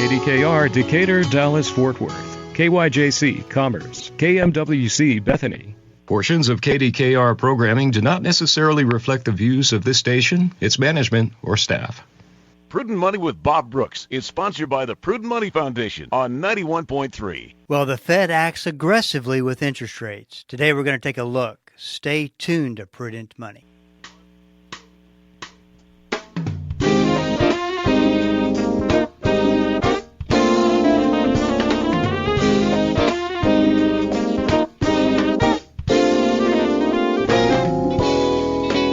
KDKR Decatur, Dallas, Fort Worth, KYJC Commerce, KMWC Bethany. Portions of KDKR programming do not necessarily reflect the views of this station, its management, or staff. Prudent Money with Bob Brooks is sponsored by the Prudent Money Foundation on 91.3. Well, the Fed acts aggressively with interest rates. Today we're going to take a look. Stay tuned to Prudent Money.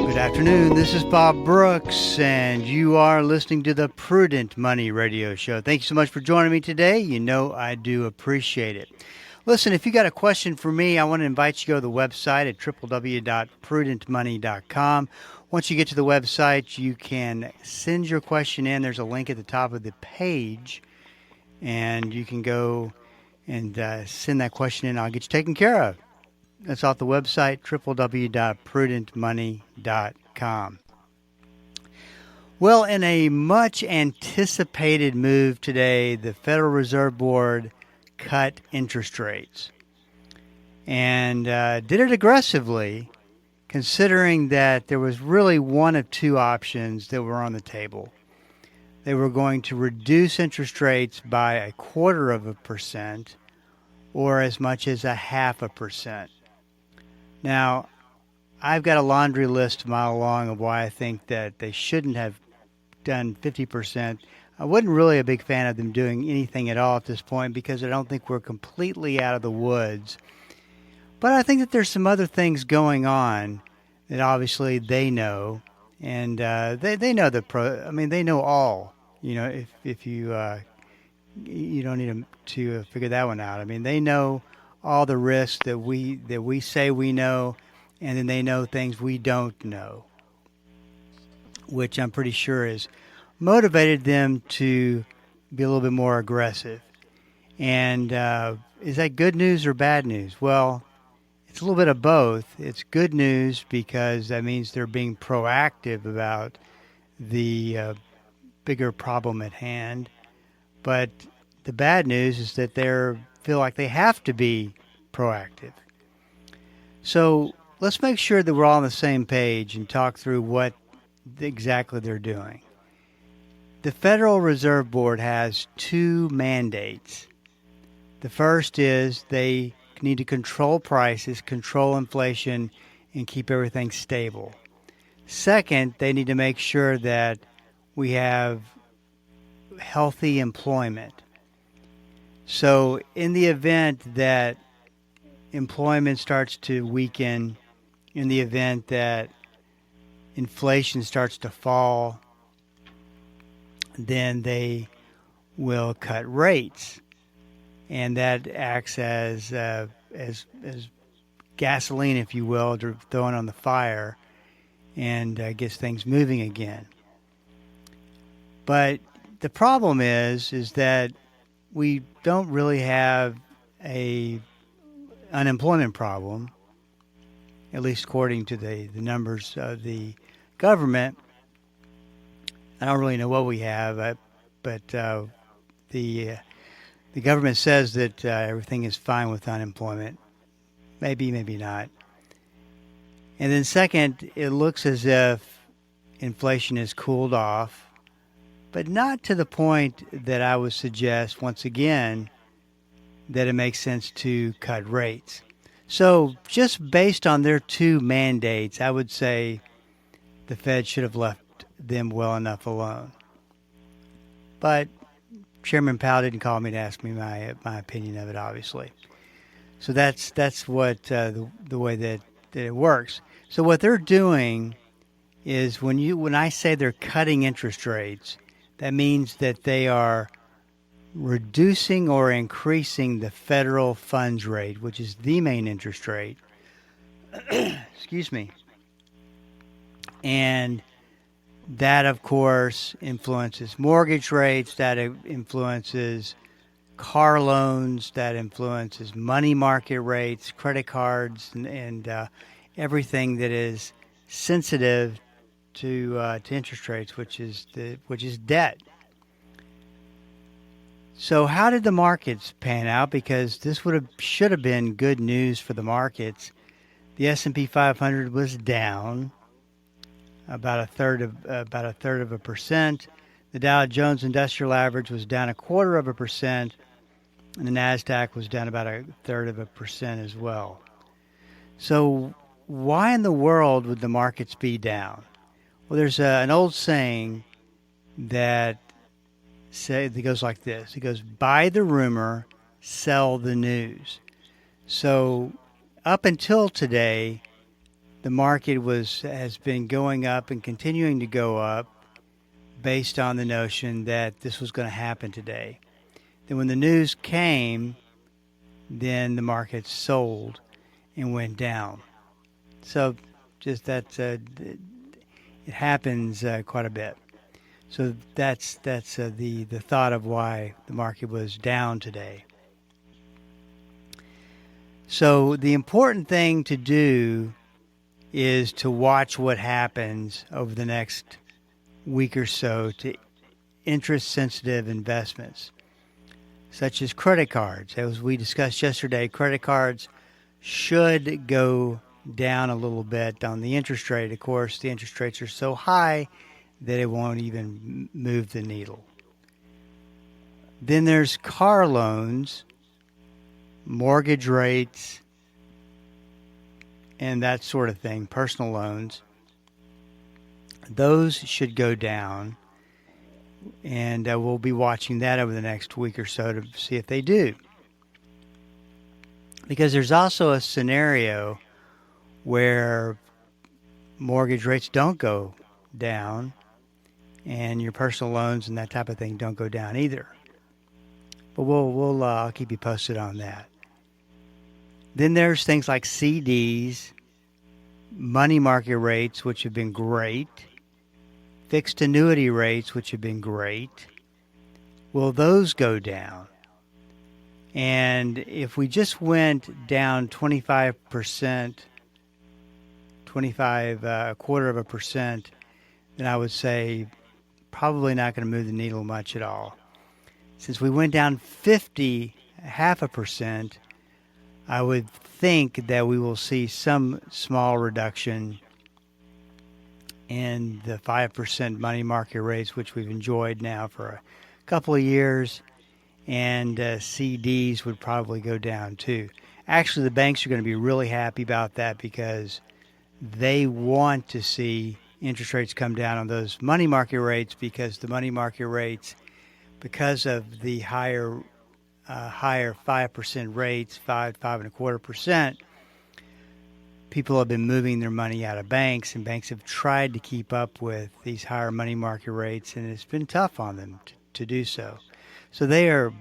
Good afternoon, this is Bob Brooks, and you are listening to the Prudent Money Radio Show. Thank you so much for joining me today. You know I do appreciate it. Listen, if you got a question for me, I want to invite you to go to the website at www.prudentmoney.com. Once you get to the website, you can send your question in. There's a link at the top of the page, and you can go and send that question in. I'll get you taken care of. That's off the website, www.prudentmoney.com. Well, in a much anticipated move today, the Federal Reserve Board cut interest rates and did it aggressively, considering that there was really one of two options that were on the table. They were going to reduce interest rates by 0.25% or as much as 0.5%. Now, I've got a laundry list a mile long of why I think that they shouldn't have done 50%. I wasn't really a big fan of them doing anything at all at this point because I don't think we're completely out of the woods. But I think that there's some other things going on that obviously they know, and they know they know all. You know, if you you don't need to figure that one out. I mean, they know all the risks that we say we know, and then they know things we don't know, which I'm pretty sure has motivated them to be a little bit more aggressive. And is that good news or bad news? Well, it's a little bit of both. It's good news because that means they're being proactive about the bigger problem at hand. But the bad news is that they feel like they have to be proactive. So let's make sure that we're all on the same page and talk through what exactly they're doing. The Federal Reserve Board has two mandates. The first is they need to control prices, control inflation, and keep everything stable. Second, they need to make sure that we have healthy employment. So in the event that employment starts to weaken, in the event that inflation starts to fall, then they will cut rates. And that acts as gasoline, if you will, to throw it on the fire and gets things moving again. But the problem is that we don't really have a unemployment problem, at least according to the numbers of the government. I don't really know what we have, but the government says that everything is fine with unemployment. Maybe, maybe not. And then second, it looks as if inflation has cooled off, but not to the point that I would suggest, once again, that it makes sense to cut rates. So just based on their two mandates, I would say the Fed should have left them well enough alone. But Chairman Powell didn't call me to ask me my opinion of it, obviously. So that's what the way that it works. So what they're doing is when I say they're cutting interest rates, that means that they are reducing or increasing the federal funds rate, which is the main interest rate. Excuse me. And that, of course, influences mortgage rates, that influences car loans, that influences money market rates, credit cards, and everything that is sensitive to interest rates, which is debt. So how did the markets pan out? Because this should have been good news for the markets. The S&P 500 was down about a third of a percent. The Dow Jones Industrial Average was down 0.25%, and the Nasdaq was down about 0.33% as well. So why in the world would the markets be down? Well, there's an old saying that goes like this. It goes, buy the rumor, sell the news. So up until today, the market has been going up and continuing to go up based on the notion that this was going to happen today. Then when the news came, then the market sold and went down. So just it happens quite a bit. So that's the thought of why the market was down today. So the important thing to do is to watch what happens over the next week or so to interest-sensitive investments, such as credit cards. As we discussed yesterday, credit cards should go down a little bit on the interest rate. Of course, the interest rates are so high that it won't even move the needle. Then there's car loans, mortgage rates, and that sort of thing, personal loans. Those should go down, and we'll be watching that over the next week or so to see if they do. Because there's also a scenario where mortgage rates don't go down and your personal loans and that type of thing don't go down either. But I'll keep you posted on that. Then there's things like CDs, money market rates, which have been great, fixed annuity rates, which have been great. Will those go down? And if we just went down 25%, a quarter of a percent, then I would say probably not going to move the needle much at all. Since we went down 0.5%, I would think that we will see some small reduction in the 5% money market rates, which we've enjoyed now for a couple of years, and CDs would probably go down too. Actually, the banks are going to be really happy about that because they want to see interest rates come down on those money market rates, because the money market rates, because of the higher 5% rates, 5.25%, people have been moving their money out of banks, and banks have tried to keep up with these higher money market rates, and it's been tough on them to do so. So the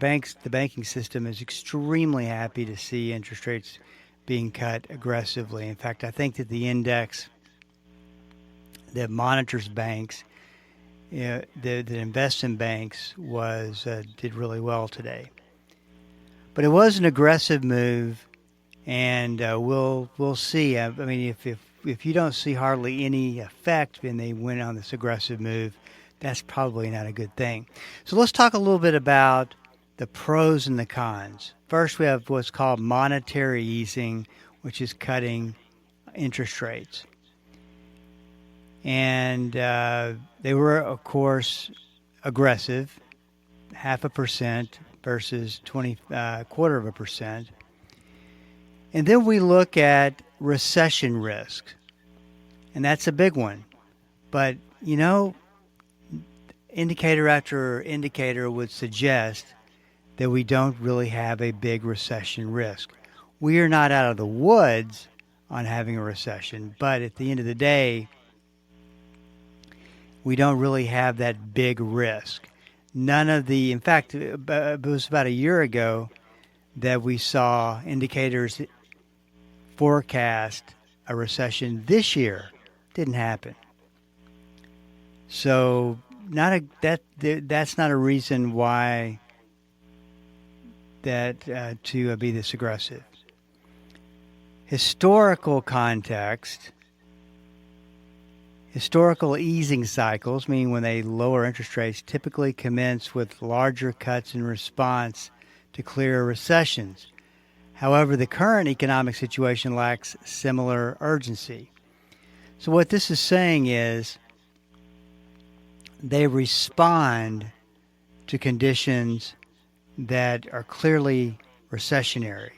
banking system is extremely happy to see interest rates being cut aggressively. In fact, I think that the index that monitors banks, that invests in banks, did really well today. But it was an aggressive move, and we'll see. I mean, if you don't see hardly any effect when they went on this aggressive move, that's probably not a good thing. So let's talk a little bit about the pros and the cons. First, we have what's called monetary easing, which is cutting interest rates. And they were, of course, aggressive, 0.5% versus 0.25%. And then we look at recession risk, and that's a big one. But, indicator after indicator would suggest that we don't really have a big recession risk. We are not out of the woods on having a recession, but at the end of the day, we don't really have that big risk. In fact, it was about a year ago that we saw indicators forecast a recession this year. Didn't happen. So that's not a reason why to be this aggressive. Historical context Historical easing cycles, meaning when they lower interest rates, typically commence with larger cuts in response to clear recessions. However, the current economic situation lacks similar urgency. So what this is saying is they respond to conditions that are clearly recessionary.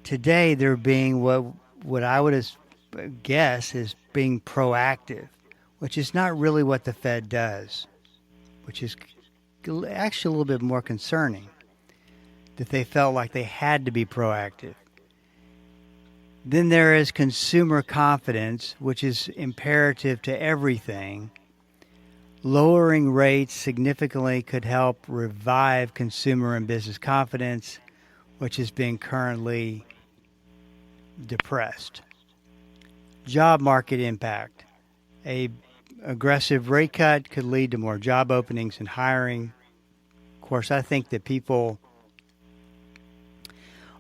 Today, they're being what I would guess is being proactive, which is not really what the Fed does, which is actually a little bit more concerning, that they felt like they had to be proactive. Then there is consumer confidence, which is imperative to everything. Lowering rates significantly could help revive consumer and business confidence, which is being currently depressed. Job market impact. A aggressive rate cut could lead to more job openings and hiring. Of course, I think that people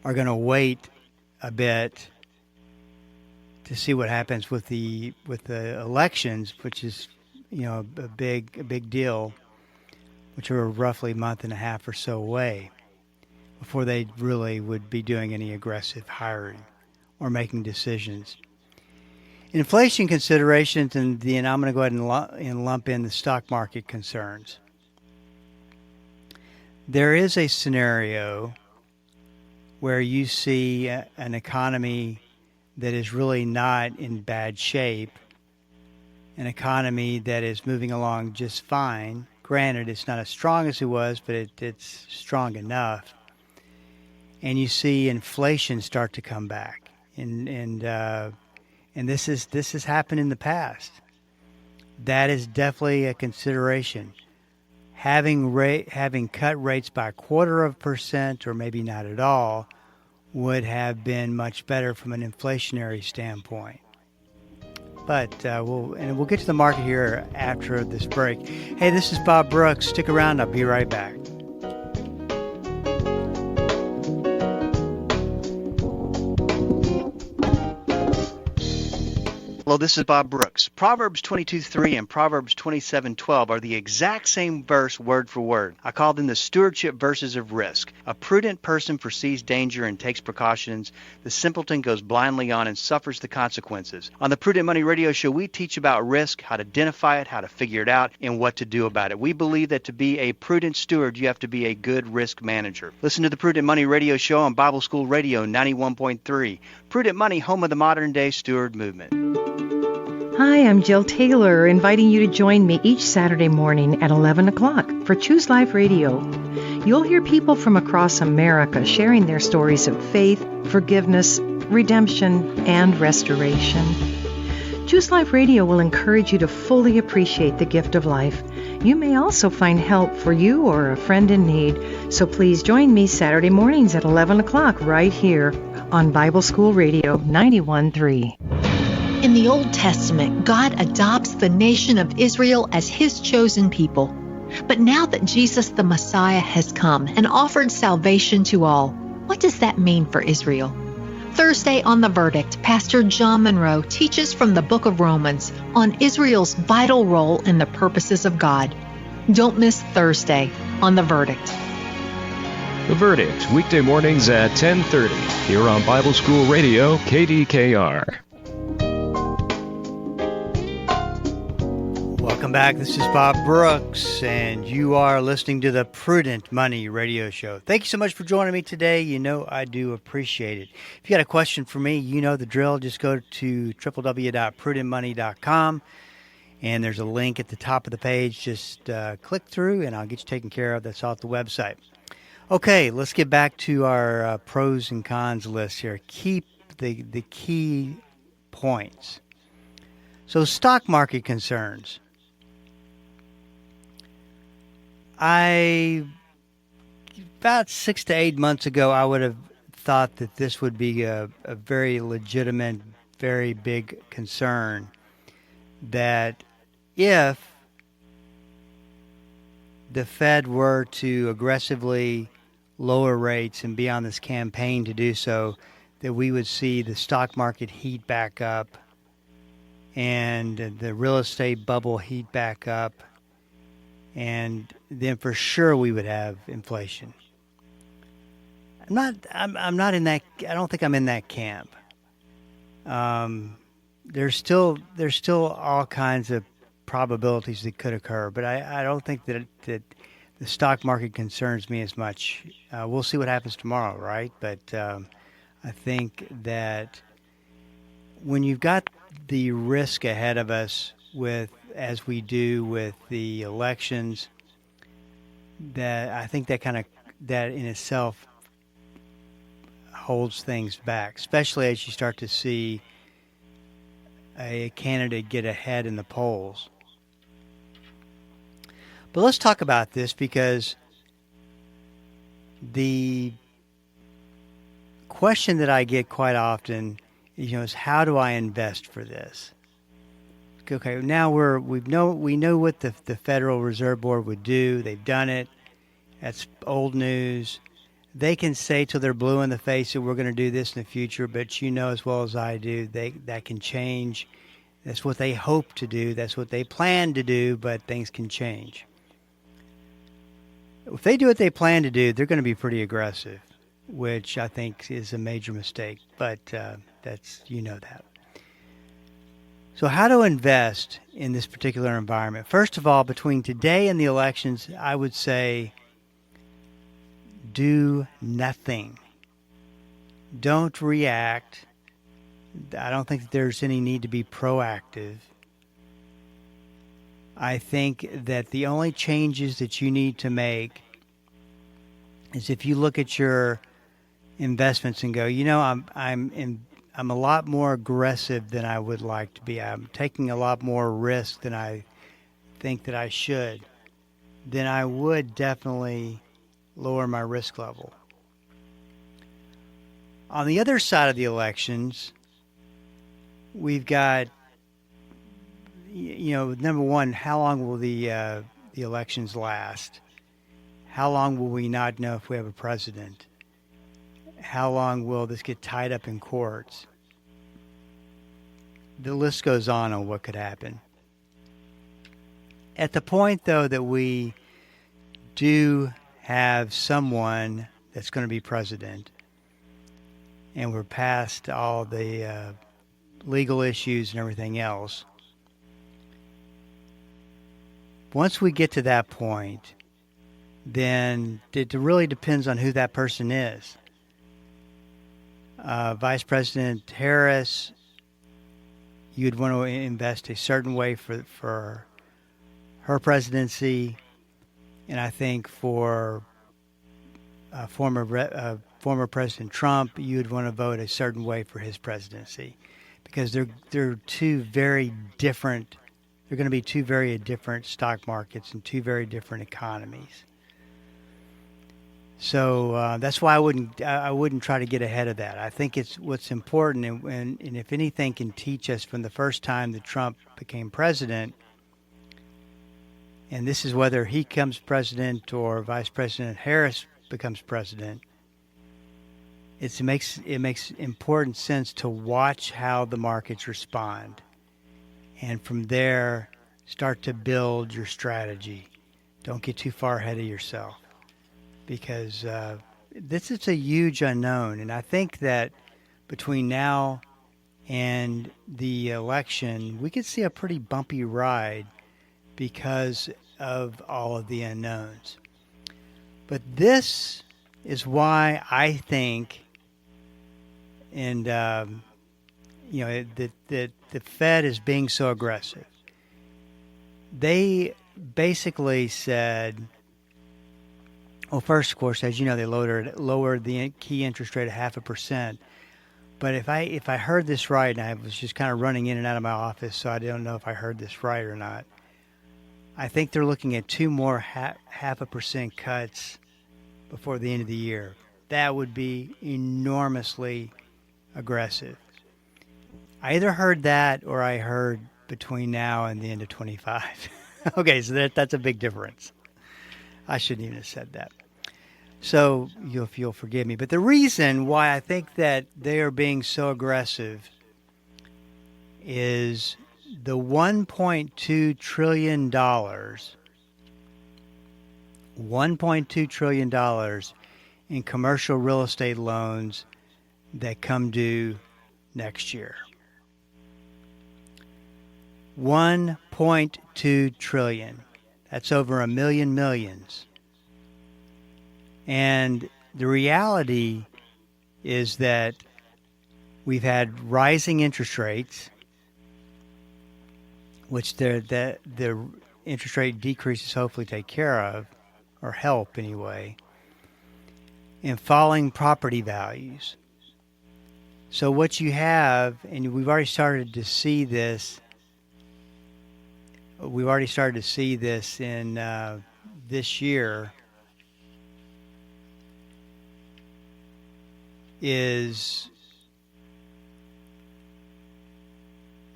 are going to wait a bit to see what happens with the elections, which is, a big deal, which are roughly a month and a half or so away, before they really would be doing any aggressive hiring or making decisions. Inflation considerations, and then I'm going to go ahead and lump in the stock market concerns. There is a scenario where you see an economy that is really not in bad shape, an economy that is moving along just fine. Granted, it's not as strong as it was, but it's strong enough. And you see inflation start to come back, and this has happened in the past. That is definitely a consideration. Having cut rates by 0.25% or maybe not at all would have been much better from an inflationary standpoint. But we'll get to the market here after this break. Hey, this is Bob Brooks. Stick around. I'll be right back. Hello, this is Bob Brooks. Proverbs 22:3 and Proverbs 27:12 are the exact same verse word for word. I call them the stewardship verses of risk. A prudent person foresees danger and takes precautions. The simpleton goes blindly on and suffers the consequences. On the Prudent Money Radio Show, we teach about risk, how to identify it, how to figure it out, and what to do about it. We believe that to be a prudent steward, you have to be a good risk manager. Listen to the Prudent Money Radio Show on Bible School Radio 91.3. Prudent Money, home of the modern-day steward movement. Hi, I'm Jill Taylor, inviting you to join me each Saturday morning at 11 o'clock for Choose Life Radio. You'll hear people from across America sharing their stories of faith, forgiveness, redemption, and restoration. Choose Life Radio will encourage you to fully appreciate the gift of life. You may also find help for you or a friend in need. So please join me Saturday mornings at 11 o'clock right here on Bible School Radio 91.3. In the Old Testament, God adopts the nation of Israel as His chosen people. But now that Jesus the Messiah has come and offered salvation to all, what does that mean for Israel? Thursday on The Verdict, Pastor John Monroe teaches from the book of Romans on Israel's vital role in the purposes of God. Don't miss Thursday on The Verdict. The Verdict, weekday mornings at 10:30, here on Bible School Radio, KDKR. Welcome back. This is Bob Brooks, and you are listening to the Prudent Money Radio Show. Thank you so much for joining me today. You know I do appreciate it. If you got a question for me, you know the drill. Just go to www.prudentmoney.com, and there's a link at the top of the page. Just click through, and I'll get you taken care of. That's off the website. Okay, let's get back to our pros and cons list here. Keep the key points. So, stock market concerns. About 6 to 8 months ago, I would have thought that this would be a very legitimate, very big concern, that if the Fed were to aggressively lower rates and be on this campaign to do so, that we would see the stock market heat back up and the real estate bubble heat back up, and then for sure we would have inflation. I'm not in that. I don't think I'm in that camp. There's still all kinds of probabilities that could occur, but I don't think that the stock market concerns me as much. We'll see what happens tomorrow, right? But I think that when you've got the risk ahead of us as we do with the elections, that I think that in itself holds things back, especially as you start to see a candidate get ahead in the polls. But let's talk about this, because the question that I get quite often is how do I invest for this? Okay, now we know what the Federal Reserve Board would do. They've done it. That's old news. They can say till they're blue in the face that we're going to do this in the future, but you know as well as I do, that can change. That's what they hope to do. That's what they plan to do, but things can change. If they do what they plan to do, they're going to be pretty aggressive, which I think is a major mistake, but that's that. So how to invest in this particular environment? First of all, between today and the elections, I would say do nothing. Don't react. I don't think that there's any need to be proactive. I think that the only changes that you need to make is if you look at your investments and go, I'm a lot more aggressive than I would like to be. I'm taking a lot more risk than I think that I should. Then I would definitely lower my risk level. On the other side of the elections, we've got, number one, how long will the elections last? How long will we not know if we have a president? How long will this get tied up in courts? The list goes on what could happen. At the point, though, that we do have someone that's going to be president, and we're past all the legal issues and everything else, once we get to that point, then it really depends on who that person is. Vice President Harris, you'd want to invest a certain way for her presidency, and I think for former President Trump, you'd want to vote a certain way for his presidency, because they're two very different. They're going to be two very different stock markets and two very different economies. So that's why I wouldn't try to get ahead of that. I think it's what's important, and if anything can teach us from the first time that Trump became president, and this is whether he becomes president or Vice President Harris becomes president, it makes important sense to watch how the markets respond, and from there start to build your strategy. Don't get too far ahead of yourself, because this is a huge unknown. And I think that between now and the election, we could see a pretty bumpy ride because of all of the unknowns. But this is why I think, and that the Fed is being so aggressive. They basically said, well, first, of course, as you know, they lowered the key interest rate 0.5%. But if I heard this right, and I was just kind of running in and out of my office, so I don't know if I heard this right or not, I think they're looking at two more 0.5% cuts before the end of the year. That would be enormously aggressive. I either heard that or I heard between now and the end of 25. Okay, so that's a big difference. I shouldn't even have said that. So you'll forgive me. But the reason why I think that they are being so aggressive is the $1.2 trillion, $1.2 trillion in commercial real estate loans that come due next year. $1.2 trillion. That's over 1 million millions. And the reality is that we've had rising interest rates, which the interest rate decreases hopefully take care of, or help anyway, and falling property values. So what you have, and we've already started to see this, in this year, is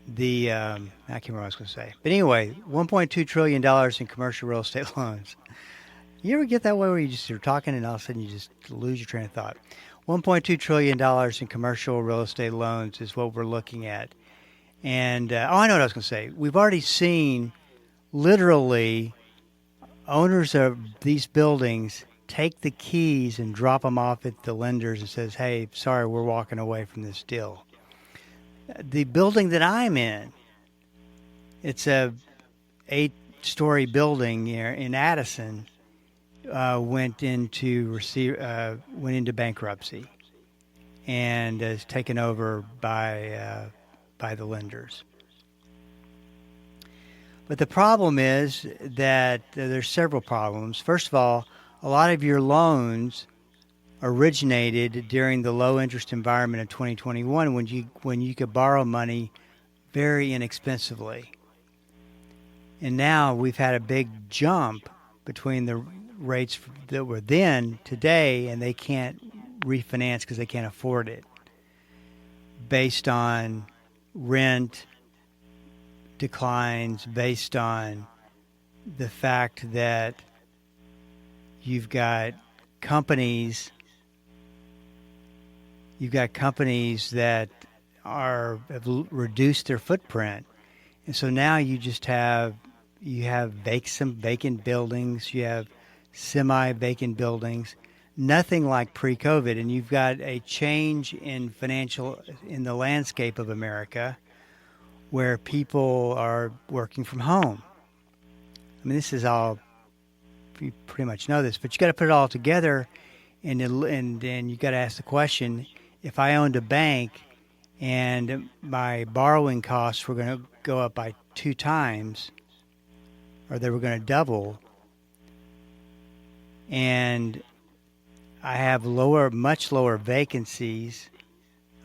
the, I can't remember what I was going to say. But anyway, $1.2 trillion in commercial real estate loans. You ever get that way where you're talking and all of a sudden you just lose your train of thought? $1.2 trillion in commercial real estate loans is what we're looking at. And, I know what I was going to say. We've already seen literally owners of these buildings take the keys and drop them off at the lenders and says, hey, sorry, we're walking away from this deal. The building that I'm in, it's a 8-story building here in Addison, went into bankruptcy and is taken over by the lenders. But the problem is that there's several problems. First of all, a lot of your loans originated during the low interest environment of 2021 when you could borrow money very inexpensively. And now we've had a big jump between the rates that were then today, and they can't refinance because they can't afford it, based on rent declines, based on the fact that you've got companies that have reduced their footprint, and so now you have some vacant buildings, you have semi-vacant buildings, nothing like pre-COVID, and you've got a change in the landscape of America, where people are working from home. I mean, this is all, you pretty much know this, but you got to put it all together, and you got to ask the question: if I owned a bank and my borrowing costs were going to go up by 2 times, or they were going to double, and I have much lower vacancies,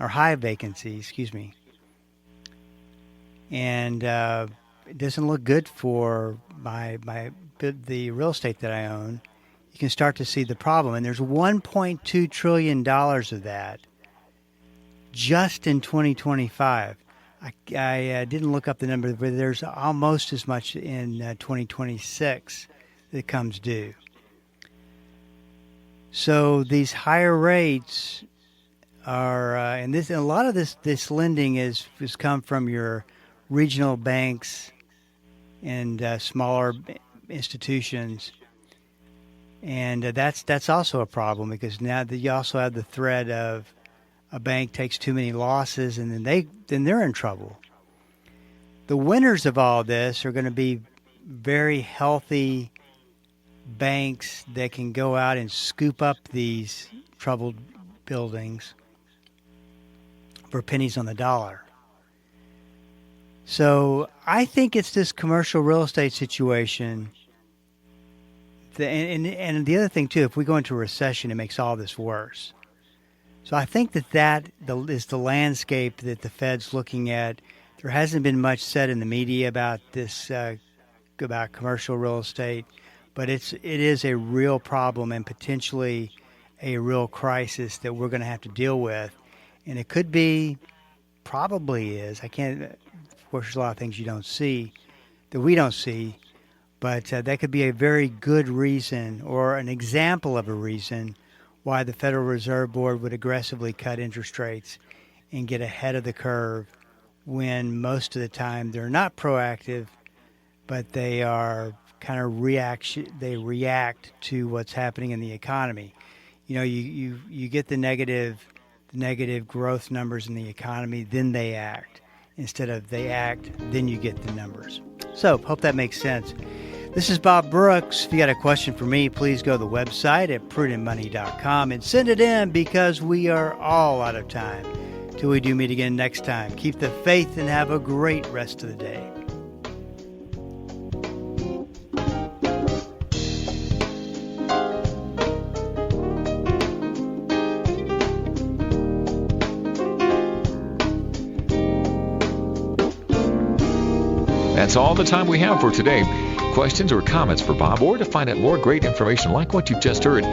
or high vacancies, excuse me, and it doesn't look good for the real estate that I own, you can start to see the problem. And there's $1.2 trillion of that just in 2025. I didn't look up the number, but there's almost as much in 2026 that comes due. So these higher rates are, and a lot of this lending has come from your regional banks and smaller institutions, and that's also a problem, because now that you also have the threat of a bank takes too many losses, and then they're in trouble. The winners of all this are going to be very healthy banks that can go out and scoop up these troubled buildings for pennies on the dollar. So I think it's this commercial real estate situation. And the other thing, too, if we go into a recession, it makes all this worse. So I think that is the landscape that the Fed's looking at. There hasn't been much said in the media about this, about commercial real estate, but it is a real problem and potentially a real crisis that we're going to have to deal with. And it could be, probably is, of course, there's a lot of things you don't see, that we don't see, but that could be a very good reason, or an example of a reason, why the Federal Reserve Board would aggressively cut interest rates and get ahead of the curve when most of the time they're not proactive, but they are kind of react to what's happening in the economy. You know, you get the negative growth numbers in the economy, then they act. Instead of they act, then you get the numbers. So, hope that makes sense. This is Bob Brooks. If you got a question for me, please go to the website at prudentmoney.com and send it in, because we are all out of time. Till we do meet again next time, keep the faith and have a great rest of the day. That's all the time we have for today. Questions or comments for Bob, or to find out more great information like what you've just heard,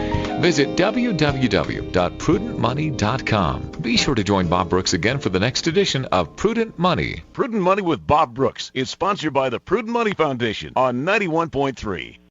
visit www.prudentmoney.com. Be sure to join Bob Brooks again for the next edition of Prudent Money. Prudent Money with Bob Brooks is sponsored by the Prudent Money Foundation on 91.3.